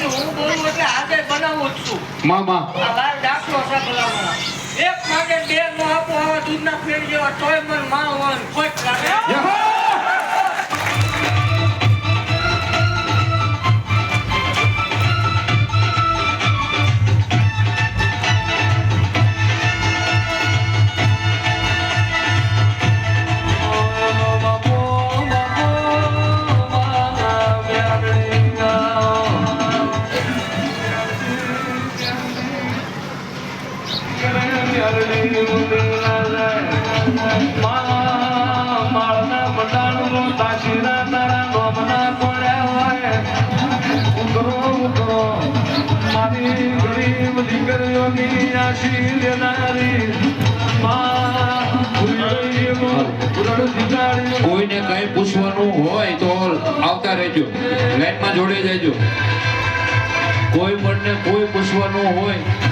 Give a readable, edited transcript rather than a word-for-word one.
હું બોલું એટલે આજે બનાવું જ છું મામા આ લાલ દાખલો છે ભલામણા એક માટે બે નો આપો આવા દૂધના ફેર જેવા તોય મન માં વન ખોટ લાગે કોઈને કઈ પૂછવાનું હોય તો આવતા રહેજો, લાઈનમાં જોડે જજો. કોઈ મને કોઈ પૂછવાનું હોય